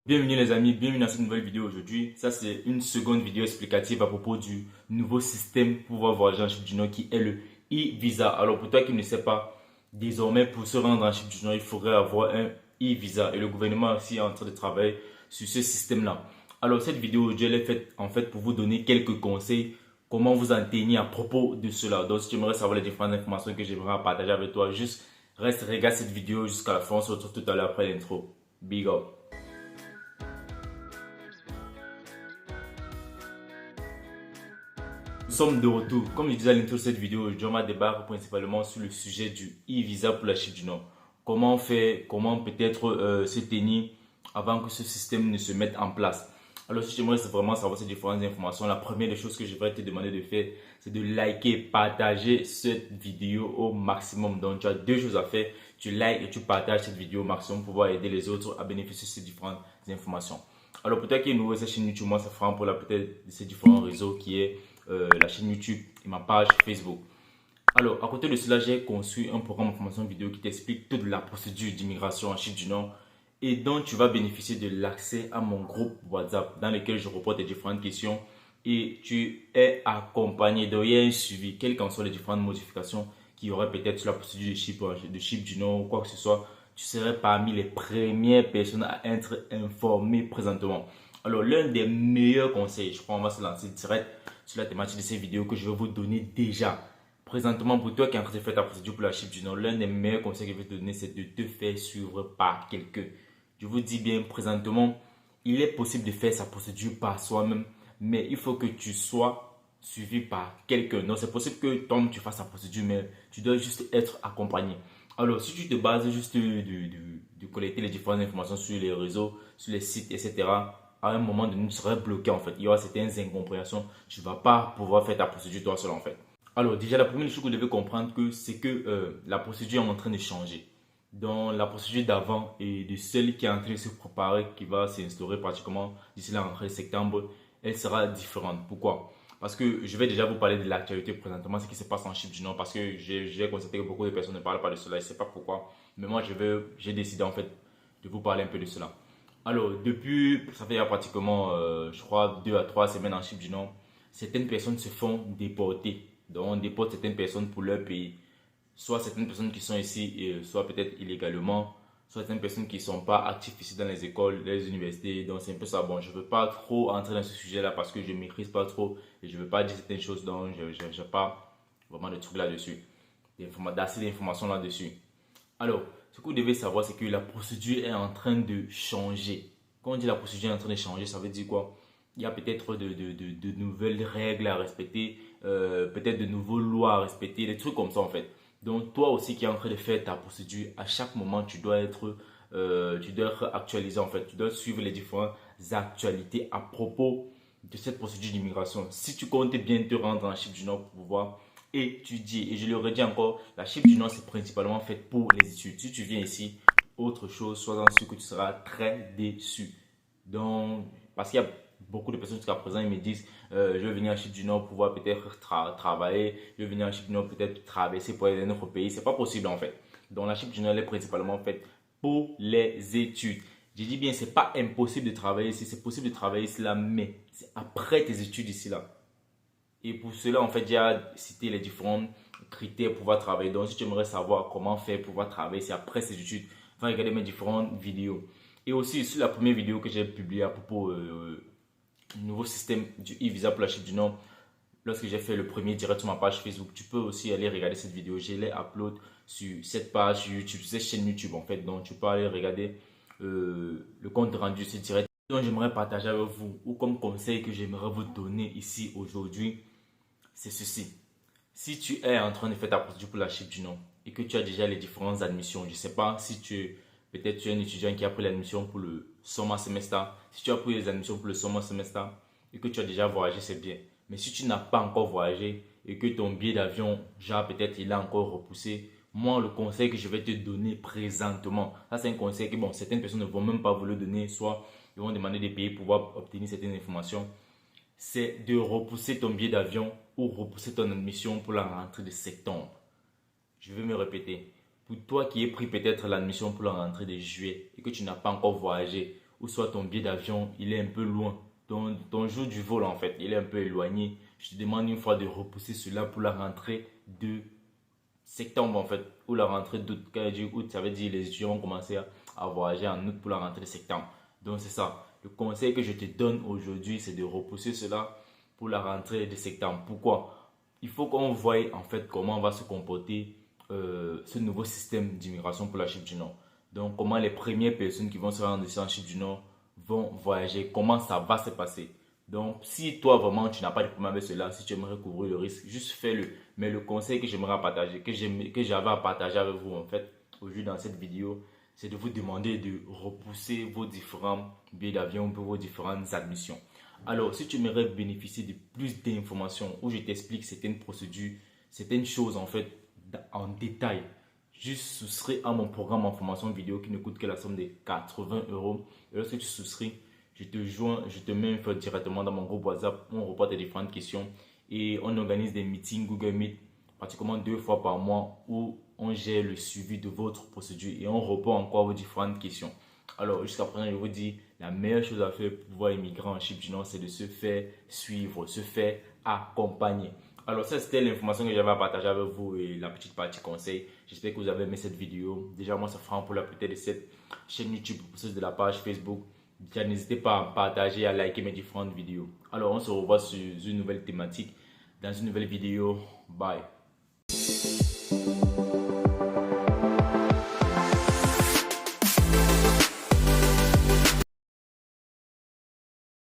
Bienvenue les amis, bienvenue dans cette nouvelle vidéo aujourd'hui. Ça c'est une seconde vidéo explicative à propos du nouveau système pour pouvoir voyager en Chine du Nord qui est le e-visa. Alors pour toi qui ne sais pas, désormais pour se rendre en Chine du Nord, il faudrait avoir un e-visa et le gouvernement aussi est en train de travailler sur ce système-là. Alors cette vidéo aujourd'hui elle est faite en fait pour vous donner quelques conseils comment vous en tenir à propos de cela. Donc si tu aimerais savoir les différentes informations que j'aimerais partager avec toi, juste reste, regarde cette vidéo jusqu'à la fin. On se retrouve tout à l'heure après l'intro. Big up! Nous sommes de retour. Comme je disais à l'intro de cette vidéo, aujourd'hui on va débattre principalement sur le sujet du e-visa pour la Chine du Nord. Comment faire, comment peut-être se tenir avant que ce système ne se mette en place. Alors si tu aimerais vraiment savoir ces différentes informations, la première des choses que je vais te demander de faire, c'est de liker, partager cette vidéo au maximum. Donc tu as deux choses à faire, tu likes et tu partages cette vidéo au maximum pour pouvoir aider les autres à bénéficier de ces différentes informations. Alors pour toi qui est nouveau sur cette chaîne YouTube, moi ça fera pour la peut-être de ces différents réseaux qui est la chaîne YouTube et ma page Facebook. Alors, à côté de cela, j'ai conçu un programme de formation vidéo qui t'explique toute la procédure d'immigration en Chine du Nord et dont tu vas bénéficier de l'accès à mon groupe WhatsApp dans lequel je reporte les différentes questions et tu es accompagné de rien suivi, quelles qu'en soient les différentes modifications qu'il y aurait peut-être sur la procédure de Chine du Nord ou quoi que ce soit. Tu serais parmi les premières personnes à être informées présentement. Alors, l'un des meilleurs conseils, je crois qu'on va se lancer direct sur la thématique de ces vidéos que je vais vous donner déjà. Présentement, pour toi qui es en train de faire ta procédure pour la Chine du Nord, l'un des meilleurs conseils que je vais te donner, c'est de te faire suivre par quelqu'un. Je vous dis bien, présentement, il est possible de faire sa procédure par soi-même, mais il faut que tu sois suivi par quelqu'un. Donc, c'est possible que toi, tu fasses ta procédure, mais tu dois juste être accompagné. Alors, si tu te bases juste de collecter les différentes informations sur les réseaux, sur les sites, etc., à un moment donné, tu serais bloqué en fait. Il y aura certaines incompréhensions. Tu ne vas pas pouvoir faire ta procédure toi seul en fait. Alors, déjà, la première chose que vous devez comprendre, c'est que la procédure est en train de changer. Dans la procédure d'avant et de celle qui est en train de se préparer, qui va s'instaurer pratiquement d'ici la rentrée de septembre, elle sera différente. Pourquoi? Parce que je vais déjà vous parler de l'actualité présentement, ce qui se passe en Chine du Nord, parce que j'ai constaté que beaucoup de personnes ne parlent pas de cela, je ne sais pas pourquoi. Mais moi, j'ai décidé en fait de vous parler un peu de cela. Alors, depuis, ça fait pratiquement, je crois, 2 à 3 semaines en Chine du Nord, certaines personnes se font déporter. Donc, on déporte certaines personnes pour leur pays. Soit certaines personnes qui sont ici, soit peut-être illégalement, soit certaines personnes qui ne sont pas actives ici dans les écoles, les universités. Donc, c'est un peu ça. Bon, je ne veux pas trop entrer dans ce sujet-là parce que je ne maîtrise pas trop et je ne veux pas dire certaines choses. Donc, je n'ai pas vraiment de trucs là-dessus, d'assez d'informations là-dessus. Alors, ce que vous devez savoir, c'est que la procédure est en train de changer. Quand on dit la procédure est en train de changer, ça veut dire quoi? Il y a peut-être de nouvelles règles à respecter, peut-être de nouvelles lois à respecter, des trucs comme ça en fait. Donc, toi aussi qui es en train de faire ta procédure, à chaque moment, tu dois être actualisé en fait. Tu dois suivre les différentes actualités à propos de cette procédure d'immigration. Si tu comptes bien te rendre en Chine du Nord pour pouvoir étudier, et je le redis encore, la Chine du Nord c'est principalement faite pour les études. Si tu viens ici, autre chose, sois-en sûr que tu seras très déçu. Donc, parce qu'il y a beaucoup de personnes jusqu'à présent, ils me disent je vais venir en Chine du Nord pour pouvoir peut-être travailler, je vais venir en Chine du Nord peut-être traverser pour aller dans un autre pays. C'est pas possible en fait. Donc, la Chine du Nord est principalement faite pour les études. Je dis bien, c'est pas impossible de travailler ici, c'est possible de travailler ici là, mais c'est après tes études ici là. Et pour cela, en fait, j'ai cité les différents critères pour pouvoir travailler. Donc, si tu aimerais savoir comment faire pour pouvoir travailler, c'est après ces études, va regarder mes différentes vidéos. Et aussi, sur la première vidéo que j'ai publiée à propos du nouveau système du e-visa pour la Chine du Nord, lorsque j'ai fait le premier direct sur ma page Facebook, tu peux aussi aller regarder cette vidéo. Je l'ai upload sur cette page YouTube, sur cette chaîne YouTube en fait. Donc, tu peux aller regarder le compte rendu, ce direct. Donc, j'aimerais partager avec vous, ou comme conseil que j'aimerais vous donner ici aujourd'hui, c'est ceci. Si tu es en train de faire ta procédure pour la Chine du Nord et que tu as déjà les différentes admissions, je ne sais pas si peut-être tu es un étudiant qui a pris l'admission pour le summer semester. Si tu as pris les admissions pour le summer semester et que tu as déjà voyagé, c'est bien. Mais si tu n'as pas encore voyagé et que ton billet d'avion, genre peut-être il a encore repoussé, moi le conseil que je vais te donner présentement, ça c'est un conseil que bon, certaines personnes ne vont même pas vous le donner, soit ils vont demander des pays pour pouvoir obtenir certaines informations, c'est de repousser ton billet d'avion ou repousser ton admission pour la rentrée de septembre. Je vais me répéter. Pour toi qui es pris peut-être l'admission pour la rentrée de juillet et que tu n'as pas encore voyagé ou soit ton billet d'avion, il est un peu loin. Ton jour du vol, en fait, il est un peu éloigné. Je te demande une fois de repousser cela pour la rentrée de septembre, en fait, ou la rentrée d'août. Quand je dis août, ça veut dire les étudiants vont commencer à voyager en août pour la rentrée de septembre. Donc, c'est ça. Le conseil que je te donne aujourd'hui, c'est de repousser cela pour la rentrée de septembre. Pourquoi? Il faut qu'on voie en fait comment va se comporter ce nouveau système d'immigration pour la Chine du Nord. Donc, comment les premières personnes qui vont se rendre ici en Chine du Nord vont voyager, comment ça va se passer. Donc, si toi vraiment tu n'as pas de problème avec cela, si tu aimerais couvrir le risque, juste fais-le. Mais le conseil que j'aimerais partager, que j'avais à partager avec vous en fait, aujourd'hui dans cette vidéo, c'est de vous demander de repousser vos différents billets d'avion pour vos différentes admissions. Alors, si tu aimerais bénéficier de plus d'informations où je t'explique certaines procédures, certaines choses en fait en détail, juste souscris à mon programme en formation vidéo qui ne coûte que la somme de 80 euros. Et lorsque tu souscris, je te mets directement dans mon groupe WhatsApp où on reporte les différentes questions et on organise des meetings Google Meet pratiquement 2 fois par mois où on gère le suivi de votre procédure et on répond encore vos différentes questions. Alors, jusqu'à présent, je vous dis, la meilleure chose à faire pour pouvoir immigrer en Chypre du Nord, c'est de se faire suivre, se faire accompagner. Alors, ça, c'était l'information que j'avais à partager avec vous et la petite partie conseil. J'espère que vous avez aimé cette vidéo. Déjà, moi, ça fera un peu la peut-être de cette chaîne YouTube, de la page Facebook. Déjà, n'hésitez pas à partager, à liker mes différentes vidéos. Alors, on se revoit sur une nouvelle thématique, dans une nouvelle vidéo. Bye.